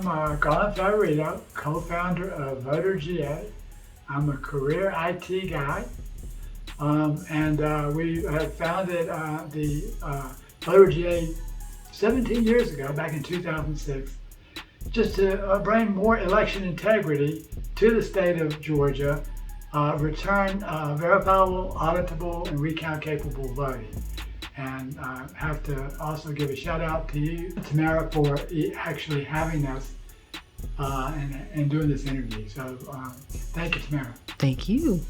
I'm Garland Favorito, co-founder of VoterGA. I'm a career IT guy, and we had founded the VoterGA 17 years ago, back in 2006, just to bring more election integrity to the state of Georgia, return verifiable, auditable, and recount-capable voting. And have to also give a shout out to you, Tamara, for actually having us and doing this interview. So thank you, Tamara. Thank you.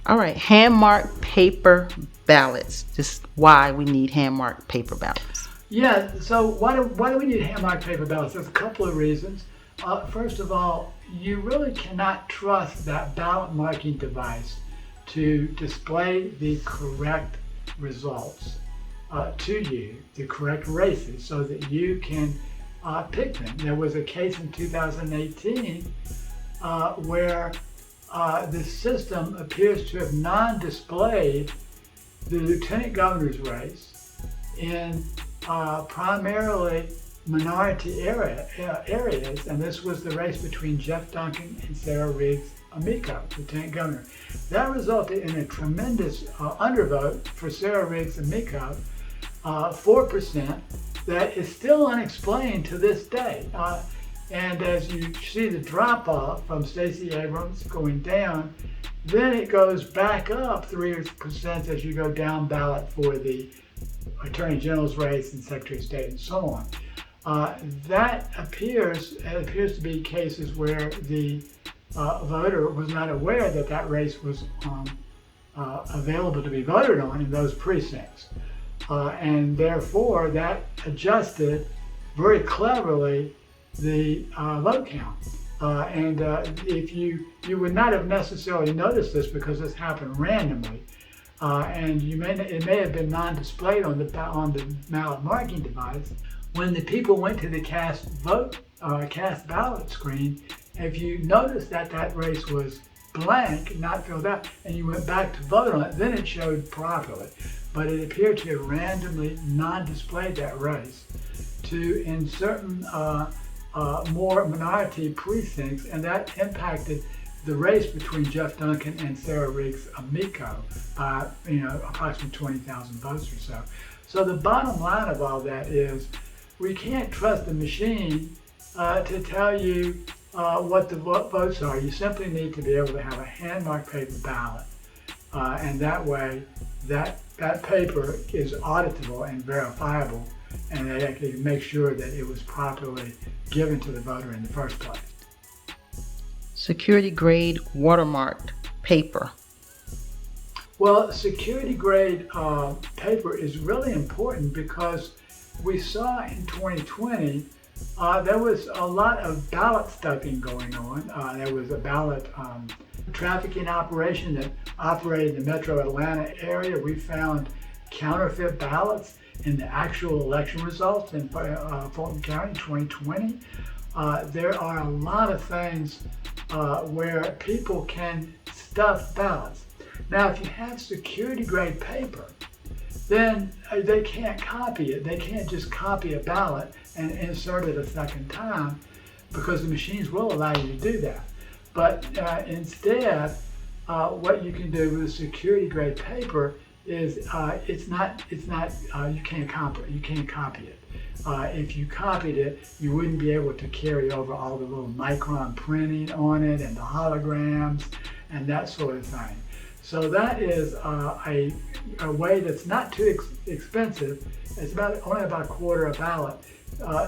All right, hand-marked paper ballots. Just why we need hand-marked paper ballots. Yeah, so why do we need hand-marked paper ballots? There's a couple of reasons. First of all, you really cannot trust that ballot marking device to display the correct results to you, the correct races, so that you can pick them. There was a case in 2018 where the system appears to have non-displayed the lieutenant governor's race in primarily minority areas, and this was the race between Jeff Duncan and Sarah Riggs Amico, lieutenant governor. That resulted in a tremendous undervote for Sarah Riggs Amico, 4%, that is still unexplained to this day. And as you see the drop off from Stacey Abrams going down, then it goes back up 3% as you go down ballot for the Attorney General's race and Secretary of State and so on. That appears to be cases where the voter was not aware that that race was available to be voted on in those precincts. And therefore that adjusted very cleverly the vote count. And if you would not have necessarily noticed this because this happened randomly, and it may have been non-displayed on the ballot marking device. When the people went to the cast ballot screen, if you noticed that race was blank, not filled out, and you went back to vote on it, then it showed properly. But it appeared to have randomly non-displayed that race in certain more minority precincts, and that impacted the race between Jeff Duncan and Sarah Riggs Amico by approximately 20,000 votes or so. So the bottom line of all that is we can't trust the machine to tell you what the votes are. You simply need to be able to have a hand-marked paper ballot, and that way that paper is auditable and verifiable, and they can make sure that it was properly given to the voter in the first place. Security grade watermarked paper. Well, security grade paper is really important because we saw in 2020 there was a lot of ballot stuffing going on. There was a ballot trafficking operation that operated in the metro Atlanta area. We found counterfeit ballots in the actual election results in Fulton County in 2020. There are a lot of things where people can stuff ballots. Now, if you have security grade paper, then they can't copy it. They can't just copy a ballot and insert it a second time, because the machines will allow you to do that. But instead, what you can do with security grade paper is you can't copy it. If you copied it, you wouldn't be able to carry over all the little micron printing on it and the holograms and that sort of thing. So that is a way that's not too expensive. It's only about a quarter a ballot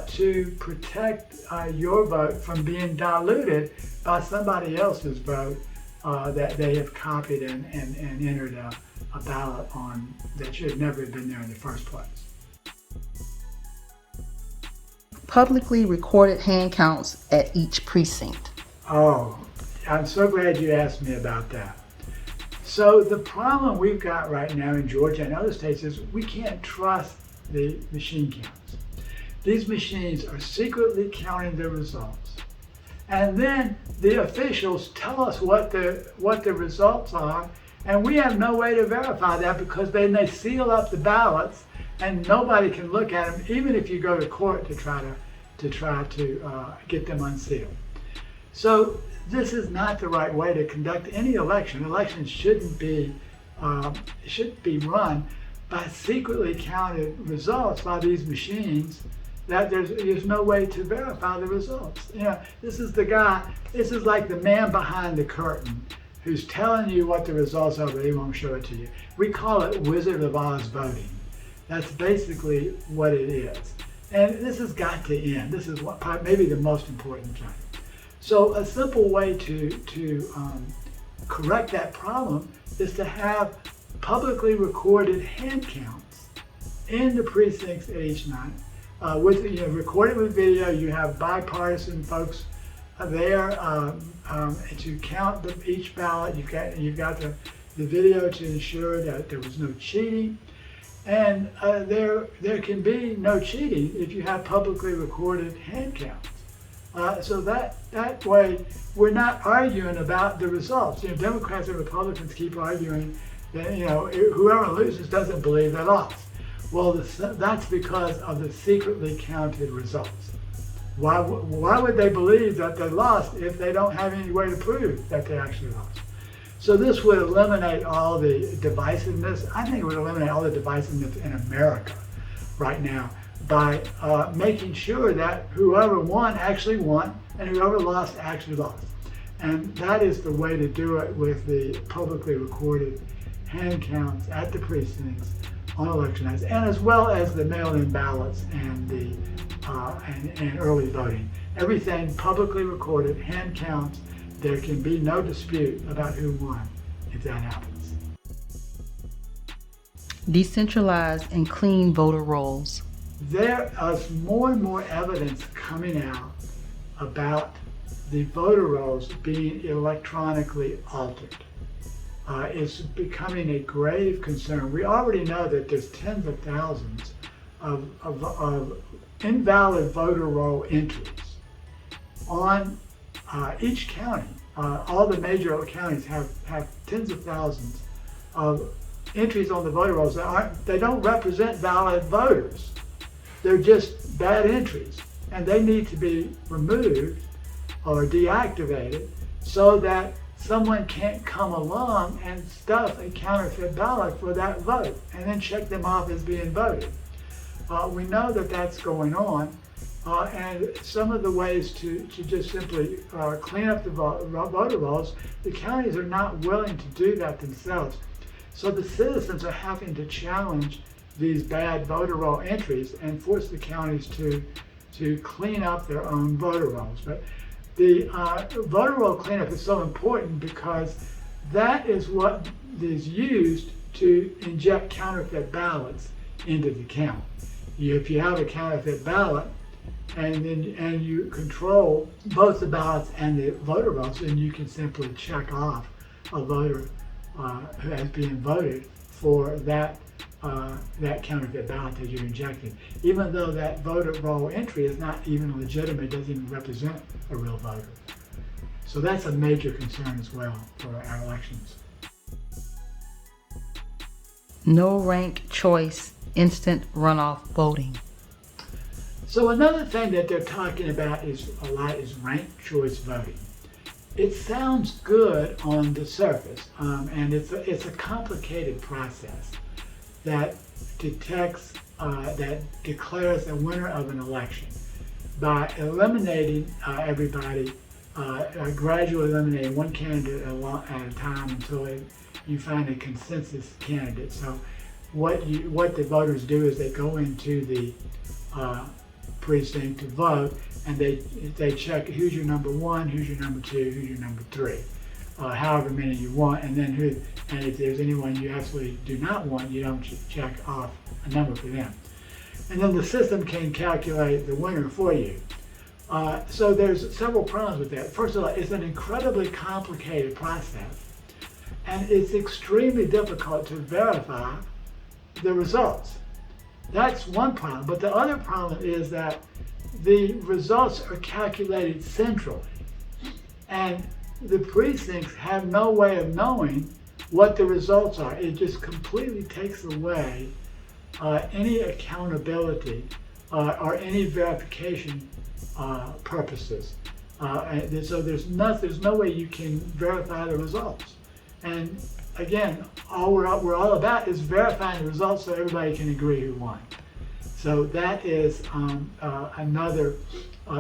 to protect your vote from being diluted by somebody else's vote that they have copied and entered a ballot on that should have never been there in the first place. Publicly recorded hand counts at each precinct. Oh, I'm so glad you asked me about that. So the problem we've got right now in Georgia and other states is we can't trust the machine counts. These machines are secretly counting the results. And then the officials tell us what the results are, and we have no way to verify that because then they seal up the ballots and nobody can look at them, even if you go to court to try to to try to get them unsealed. So this is not the right way to conduct any election. Elections shouldn't be run by secretly counted results by these machines that there's no way to verify the results. This is like the man behind the curtain who's telling you what the results are, but he won't show it to you. We call it Wizard of Oz voting. That's basically what it is. And this has got to end. This is maybe the most important thing. So a simple way to correct that problem is to have publicly recorded hand counts in the precincts at each night. Recorded with video. You have bipartisan folks there to count each ballot. You've got the video to ensure that there was no cheating, and there can be no cheating if you have publicly recorded hand counts. So that way we're not arguing about the results. Democrats and Republicans keep arguing that whoever loses doesn't believe they lost. Well, that's because of the secretly counted results. Why would they believe that they lost if they don't have any way to prove that they actually lost? So this would eliminate all the divisiveness. I think it would eliminate all the divisiveness in America right now by making sure that whoever won actually won and whoever lost actually lost. And that is the way to do it with the publicly recorded hand counts at the precincts on election nights, and as well as the mail-in ballots and the and early voting. Everything publicly recorded, hand counts. There can be no dispute about who won if that happens. Decentralized and clean voter rolls. There is more and more evidence coming out about the voter rolls being electronically altered. It's becoming a grave concern. We already know that there's tens of thousands of invalid voter roll entries on each county. All the major counties have tens of thousands of entries on the voter rolls they don't represent valid voters. They're just bad entries, and they need to be removed or deactivated so that someone can't come along and stuff a counterfeit ballot for that vote and then check them off as being voted. We know that that's going on, and some of the ways to just simply clean up the voter rolls, the counties are not willing to do that themselves. So the citizens are having to challenge these bad voter roll entries and force the counties to clean up their own voter rolls. But the voter roll cleanup is so important because that is what is used to inject counterfeit ballots into the count. If you have a counterfeit ballot and you control both the ballots and the voter rolls, then you can simply check off a voter who has been voted for that counterfeit ballot that you're injecting, even though that voter roll entry is not even legitimate, doesn't even represent a real voter. So that's a major concern as well for our elections. No rank choice, instant runoff voting. So another thing that they're talking about is ranked choice voting. It sounds good on the surface, and it's a complicated process that detects, that declares the winner of an election by eliminating everybody, gradually eliminating one candidate at a time until you find a consensus candidate. So what the voters do is they go into the precinct to vote, and they check who's your number one, who's your number two, who's your number three, however many you want, and if there's anyone you absolutely do not want, you don't check off a number for them. And then the system can calculate the winner for you. So there's several problems with that. First of all, it's an incredibly complicated process, and it's extremely difficult to verify the results. That's one problem. But the other problem is that the results are calculated centrally, and the precincts have no way of knowing what the results are. It just completely takes away any accountability or any verification purposes. And so there's no way you can verify the results. And again, all we're all about is verifying the results so everybody can agree who won. So that is another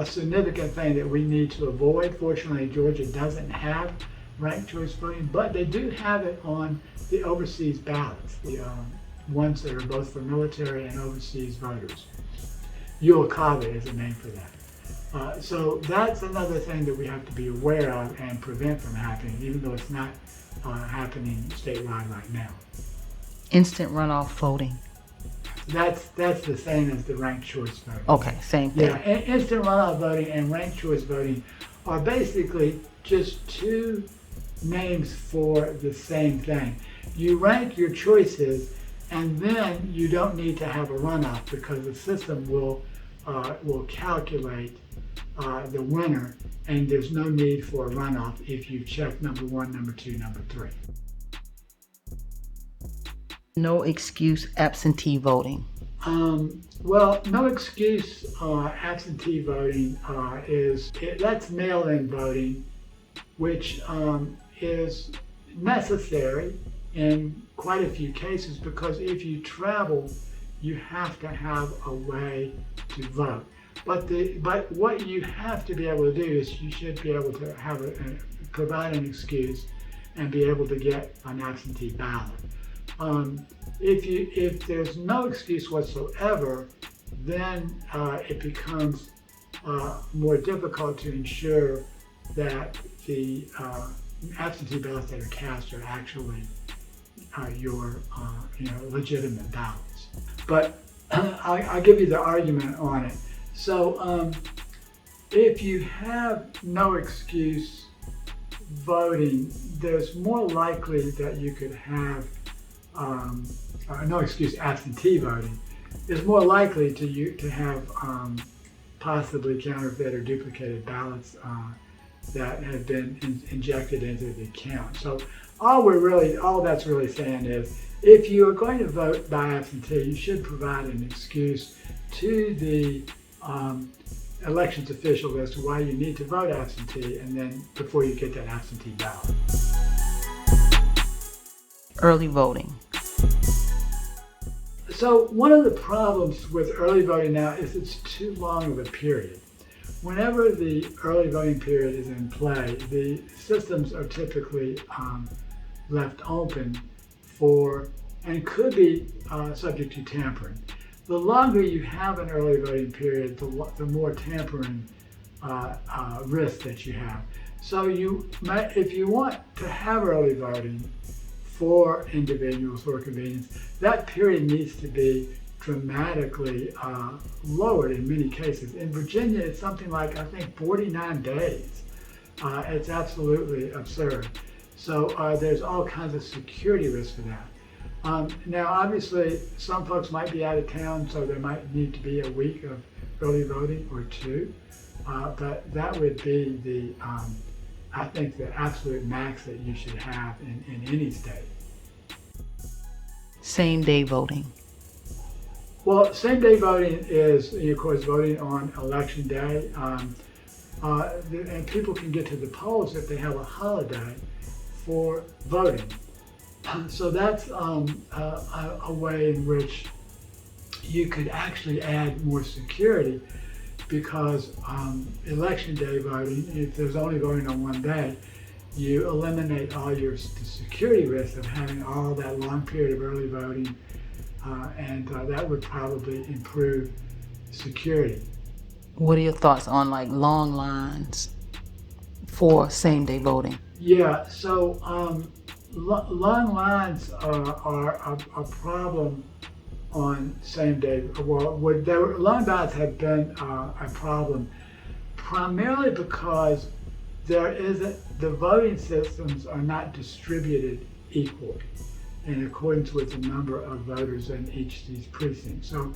significant thing that we need to avoid. Fortunately, Georgia doesn't have ranked choice voting, but they do have it on the overseas ballots, the ones that are both for military and overseas voters. UOCAVA is a name for that. So that's another thing that we have to be aware of and prevent from happening, even though it's not happening statewide right now. Instant runoff voting. That's the same as the ranked choice voting. Okay, same thing. Yeah, instant runoff voting and ranked choice voting are basically just two names for the same thing. You rank your choices, and then you don't need to have a runoff because the system will calculate the winner, and there's no need for a runoff if you check number 1, number 2, number 3. No excuse absentee voting. Well, no excuse absentee voting that's mail-in voting, which is necessary in quite a few cases because if you travel, you have to have a way to vote. But what you have to be able to do is you should be able to have provide an excuse and be able to get an absentee ballot. If there's no excuse whatsoever, then it becomes more difficult to ensure that the absentee ballots that are cast are actually your legitimate ballots. But I'll give you the argument on it. So if you have no excuse voting, there's more likely that you could have no excuse absentee voting. It's more likely to have possibly counterfeit or duplicated ballots that have been injected into the count. So all that's really saying is, if you are going to vote by absentee, you should provide an excuse to the elections official as to why you need to vote absentee, and then before you get that absentee ballot. Early voting. So one of the problems with early voting now is it's too long of a period. Whenever the early voting period is in play, the systems are typically left open for, and could be subject to tampering. The longer you have an early voting period, the more tampering risk that you have. So if you want to have early voting for individuals for convenience, that period needs to be dramatically lowered in many cases. In Virginia, it's something like, I think, 49 days. It's absolutely absurd. So there's all kinds of security risks for that. Now, obviously, some folks might be out of town, so there might need to be a week of early voting or 2. But that would be I think the absolute max that you should have in any state. Same day voting. Well, same day voting is, of course, voting on election day. And people can get to the polls if they have a holiday for voting. So that's a way in which you could actually add more security, because election day voting, if there's only voting on one day, you eliminate all the security risks of having all that long period of early voting, and that would probably improve security. What are your thoughts on long lines for same day voting? Yeah, so long lines are a problem on same day. Well, long ballots have been a problem primarily because the voting systems are not distributed equally in accordance with the number of voters in each of these precincts. So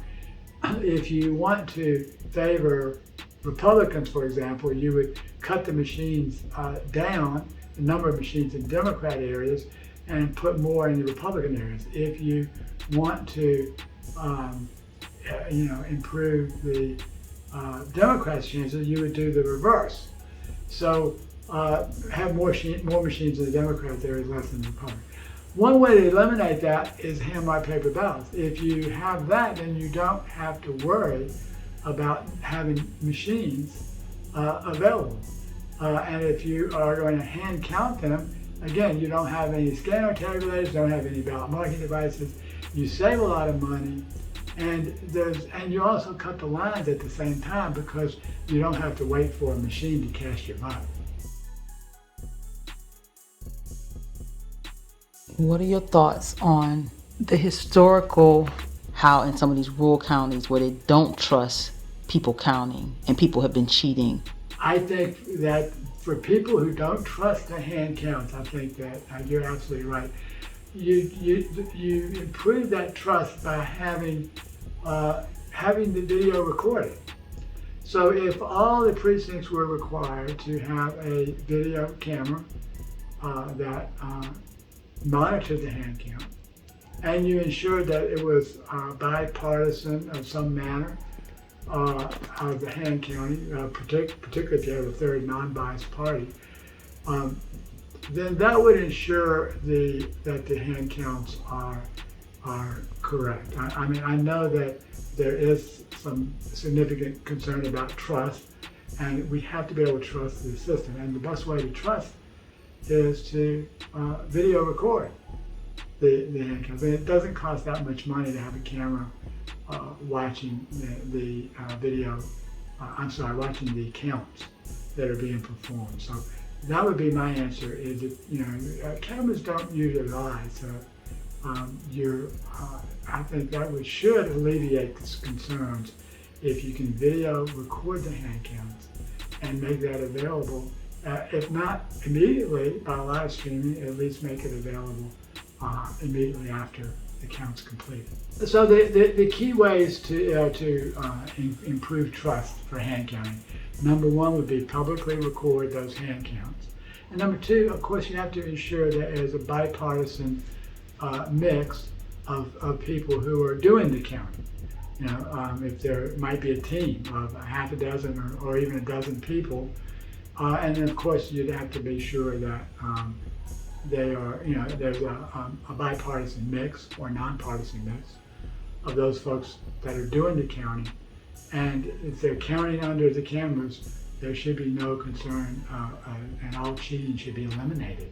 if you want to favor Republicans, for example, you would cut the machines down, the number of machines in Democrat areas, and put more in the Republican areas. If you want to improve the Democrats' chances, you would do the reverse. So have more machines in the Democrats, there is less in the Republicans. One way to eliminate that is hand-marked paper ballots. If you have that, then you don't have to worry about having machines available. And if you are going to hand count them, again, you don't have any scanner tabulators, don't have any ballot marking devices. You save a lot of money, and you also cut the lines at the same time because you don't have to wait for a machine to cast your vote. What are your thoughts on the historical, how in some of these rural counties where they don't trust people counting and people have been cheating? I think that for people who don't trust the hand counts, I think that you're absolutely right. You improve that trust by having the video recorded. So if all the precincts were required to have a video camera that monitored the hand count, and you ensured that it was bipartisan of some manner of the hand counting, particularly if you have a third non-biased party, then that would ensure that the hand counts are correct. I mean, I know that there is some significant concern about trust, and we have to be able to trust the system. And the best way to trust is to video record the hand counts. And it doesn't cost that much money to have a camera watching the watching the counts that are being performed. So that would be my answer. Is that, cameras don't usually lie. So I think that should alleviate these concerns if you can video record the hand counts and make that available. If not immediately by live streaming, at least make it available immediately after the count's completed. So the key ways to improve trust for hand counting, number one would be publicly record those hand counts. And number two, of course, you have to ensure that there's a bipartisan mix of people who are doing the counting. If there might be a team of a half a dozen or even a dozen people, and then of course you'd have to be sure that they are, there's a bipartisan mix or nonpartisan mix of those folks that are doing the counting. And if they're counting under the cameras, there should be no concern, and all cheating should be eliminated.